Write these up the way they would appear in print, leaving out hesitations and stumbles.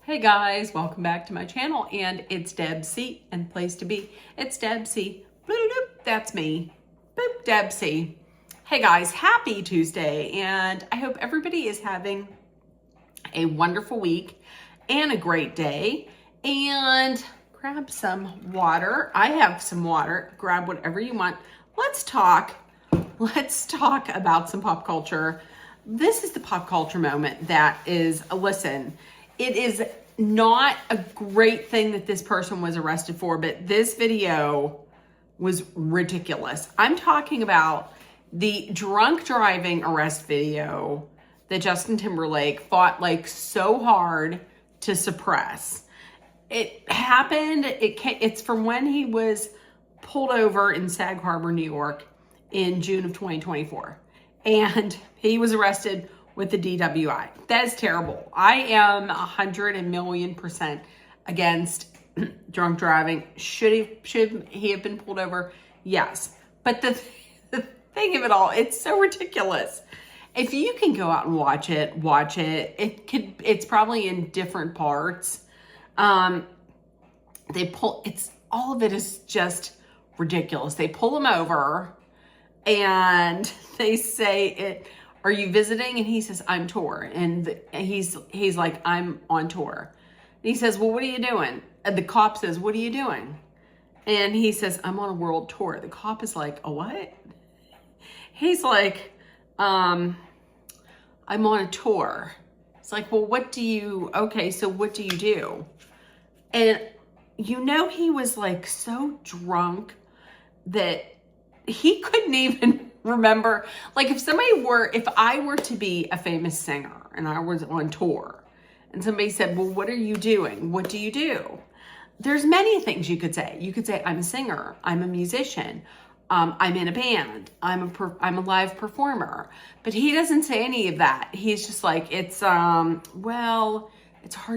Hey guys, welcome back to my channel, and it's Deb C, and place to be. It's Deb C. Bloop, that's me. Boop, Deb C. Hey guys, happy Tuesday, and I hope everybody is having a wonderful week and a great day. And grab some water. I have some water. Grab whatever you want. Let's talk about some pop culture. This is the pop culture moment that is, listen, it is not a great thing that this person was arrested for, but this video was ridiculous. I'm talking about the drunk driving arrest video that Justin Timberlake fought like so hard to suppress. It happened, it's from when he was pulled over in Sag Harbor, New York in June of 2024. And he was arrested with the DWI. That is terrible. I am 100,000,000% against drunk driving. Should he have been pulled over? Yes. But the thing of it all, it's so it's if you can go out and watch it. It's probably in different parts. All of it is just ridiculous. They pull him over and they say, are you visiting? And he says, I'm tour. And he's like, I'm on tour. And he says, well, what are you doing? And the cop says, what are you doing? And he says, I'm on a world tour. The cop is like, a what? He's like, I'm on a tour. It's like, well, so what do you do? And he was like so drunk that he couldn't even remember. Like if I were to be a famous singer and I was on tour and somebody said, well, what are you doing? What do you do? There's many things you could say. You could say, I'm a singer. I'm a musician. I'm in a band. I'm a live performer. But he doesn't say any of that. He's just like, it's hard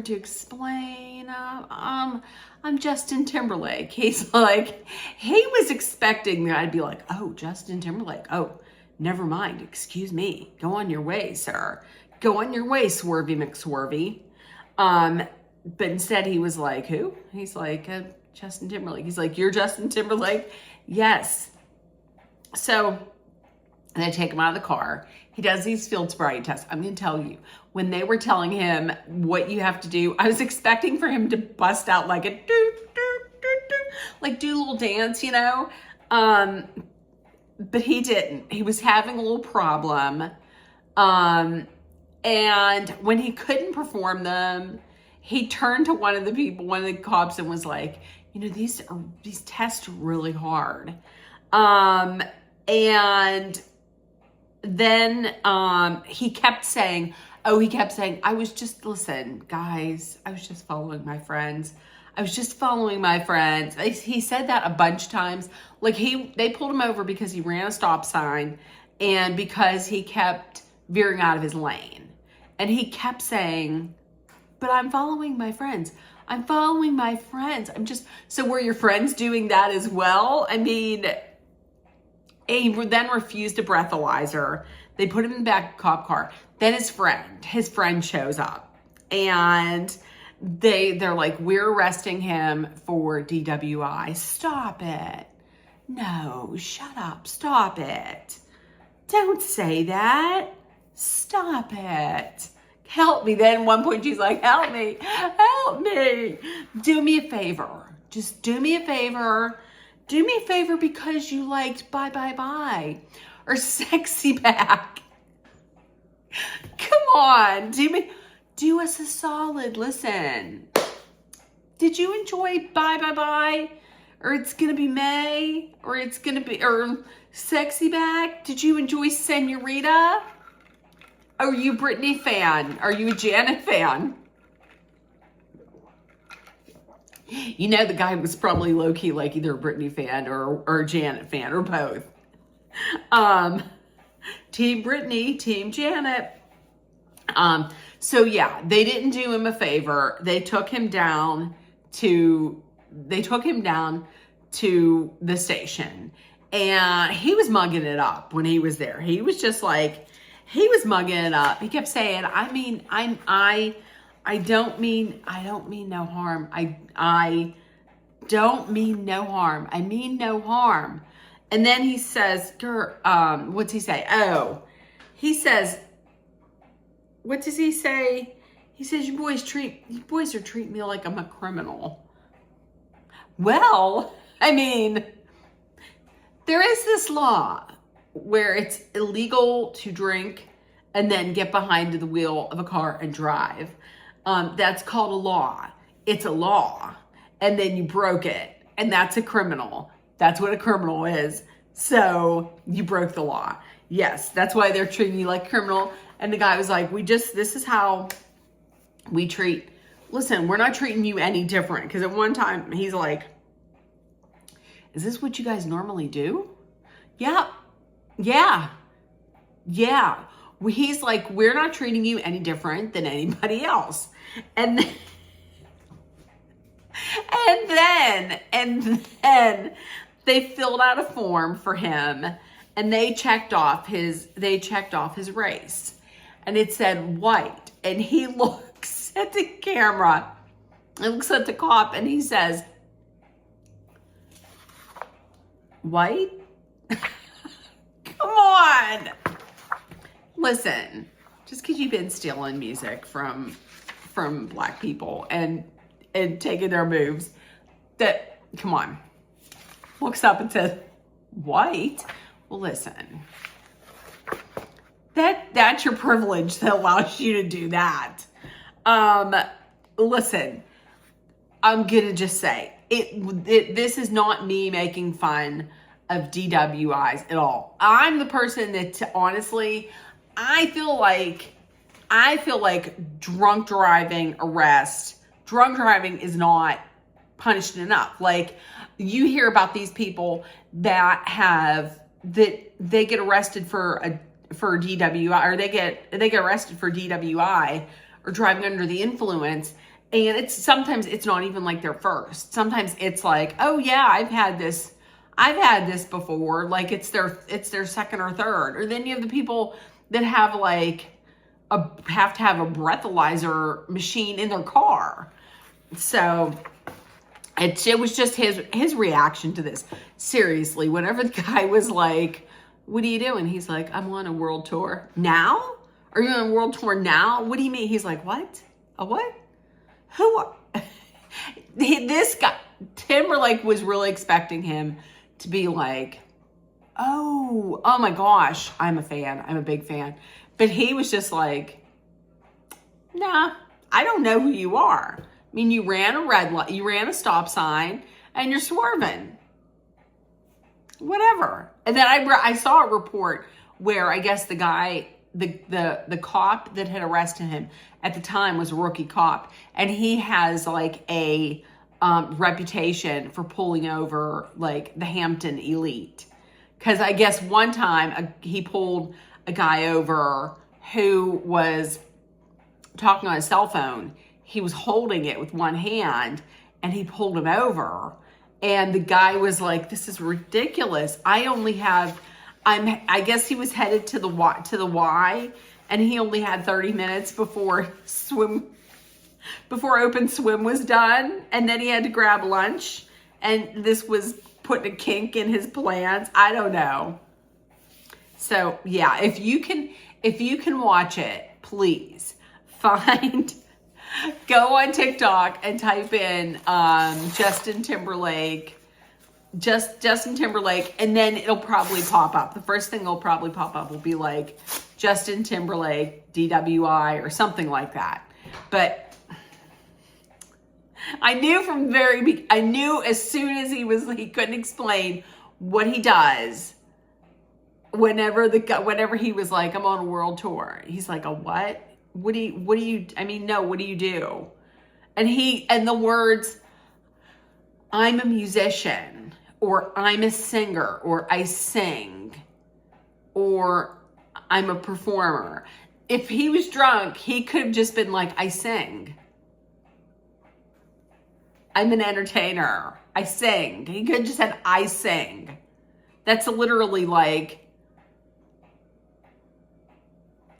to explain. I'm Justin Timberlake. He's like, he was expecting that I'd be like, oh, Justin Timberlake. Oh, never mind. Excuse me. Go on your way, sir. Go on your way, Swervy McSwervy. But instead he was like, who? He's like, Justin Timberlake. He's like, you're Justin Timberlake? Yes. So they take him out of the car. He does these field sobriety tests. I'm going to tell you, when they were telling him what you have to do, I was expecting for him to bust out like a like do a little dance, but he didn't. He was having a little problem. And when he couldn't perform them, he turned to one of the cops and was like, these tests are really hard. And then he kept saying, listen, guys, I was just following my friends. He said that a bunch of times. Like they pulled him over because he ran a stop sign and because he kept veering out of his lane. And he kept saying, but I'm following my friends. So were your friends doing that as well? I mean, he then refused a breathalyzer. They put him in the back of the cop car. Then his friend shows up and they're like, we're arresting him for DWI. Stop it. No, shut up. Stop it. Don't say that. Stop it. Help me. Then at one point she's like, help me. Do me a favor. Just do me a favor. Do me a favor because you liked Bye Bye Bye or Sexy Back. Come on, do us a solid. Listen, did you enjoy Bye Bye Bye or It's Gonna Be May or Sexy Back? Did you enjoy Senorita? Are you a Britney fan? Are you a Janet fan? The guy was probably low-key like either a Britney fan or a Janet fan or both. Team Britney, Team Janet. So yeah, they didn't do him a favor. They took him down to the station and he was mugging it up when he was there. He was just like, he was mugging it up. He kept saying, I I don't mean no harm. I don't mean no harm. I mean no harm. And then he says, what's he say? Oh, he says, what does he say? He says, you boys are treating me like I'm a criminal. Well, I mean, there is this law where it's illegal to drink and then get behind the wheel of a car and drive. That's called a law. It's a law. And then you broke it. And that's a criminal. That's what a criminal is. So you broke the law. Yes, that's why they're treating you like a criminal. And the guy was like, this is how we treat, listen, we're not treating you any different. Because at one time he's like, is this what you guys normally do? Yeah. He's like, we're not treating you any different than anybody else. And then they filled out a form for him and they checked off his race. And it said white. And he looks at the camera and looks at the cop and he says, white? Come on. Listen, just because you've been stealing music from black people and taking their moves, come on. Looks up and says, white? Well, listen. That's your privilege that allows you to do that. Listen, I'm gonna just say this is not me making fun of DWIs at all. I'm the person that honestly, I feel like drunk driving is not punished enough. Like, you hear about these people that they get arrested for DWI, or they get arrested for DWI or driving under the influence. And sometimes it's not even like their first. Sometimes it's like, oh yeah, I've had this before. Like it's their second or third. Or then you have the people that have have to have a breathalyzer machine in their car. So it was just his reaction to this. Seriously, whenever the guy was like, what are you doing? He's like, I'm on a world tour. Now? Are you on a world tour now? What do you mean? He's like, what? A what? Who? This guy, Timberlake, was really expecting him to be like, oh my gosh, I'm a fan. I'm a big fan. But he was just like, nah, I don't know who you are. I mean, you ran a red light, you ran a stop sign, and you're swerving. Whatever. And then I saw a report where I guess the guy, the cop that had arrested him at the time was a rookie cop, and he has like a reputation for pulling over like the Hampton elite. Because I guess one time he pulled a guy over who was talking on his cell phone. He was holding it with one hand, and he pulled him over. And the guy was like, "This is ridiculous. I guess he was headed to the Y, and he only had 30 minutes before open swim was done, and then he had to grab lunch, and this was putting a kink in his plans. I don't know." So yeah, if you can watch it, please go on TikTok and type in Justin Timberlake, and then it'll probably pop up. The first thing that'll probably pop up will be like Justin Timberlake DWI or something like that. But I knew as soon as he couldn't explain what he does. Whenever he was like, I'm on a world tour. He's like, a what? What do you do? And the words, I'm a musician, or I'm a singer, or I sing, or I'm a performer. If he was drunk, he could have just been like, I sing. I'm an entertainer. I sing. He could have just said, I sing. That's literally like,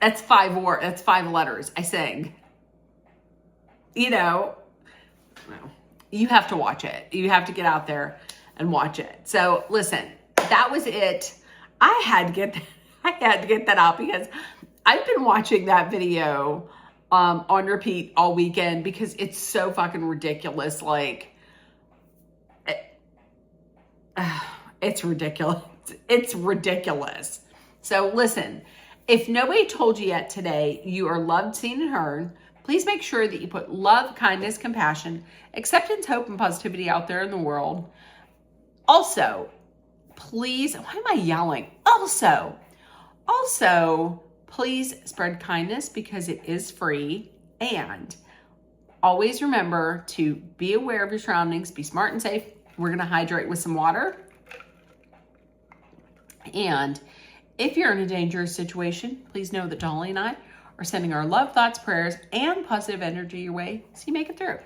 that's 5 letters. I sing. you know, well, you have to watch it. You have to get out there and watch it. So listen, that was it. I had to get that out because I've been watching that video on repeat all weekend because it's so fucking ridiculous. Like, it's ridiculous. It's ridiculous. So listen, if nobody told you yet today you are loved, seen, and heard, please make sure that you put love, kindness, compassion, acceptance, hope, and positivity out there in the world. Also, please, why am I yelling? Also, please spread kindness because it is free. And always remember to be aware of your surroundings, be smart and safe. We're going to hydrate with some water. And if you're in a dangerous situation, please know that Dolly and I are sending our love, thoughts, prayers, and positive energy your way so you make it through.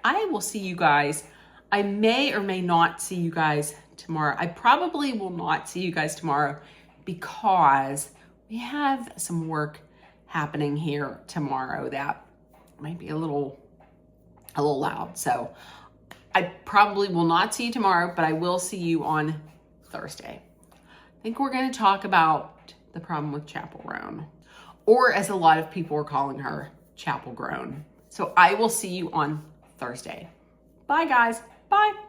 I will see you guys. I may or may not see you guys tomorrow. I probably will not see you guys tomorrow because we have some work happening here tomorrow that might be a little loud. So I probably will not see you tomorrow, but I will see you on Thursday. I think we're going to talk about the problem with Chapel Roan, or as a lot of people are calling her, Chapel Grown. So I will see you on Thursday. Bye, guys. Bye.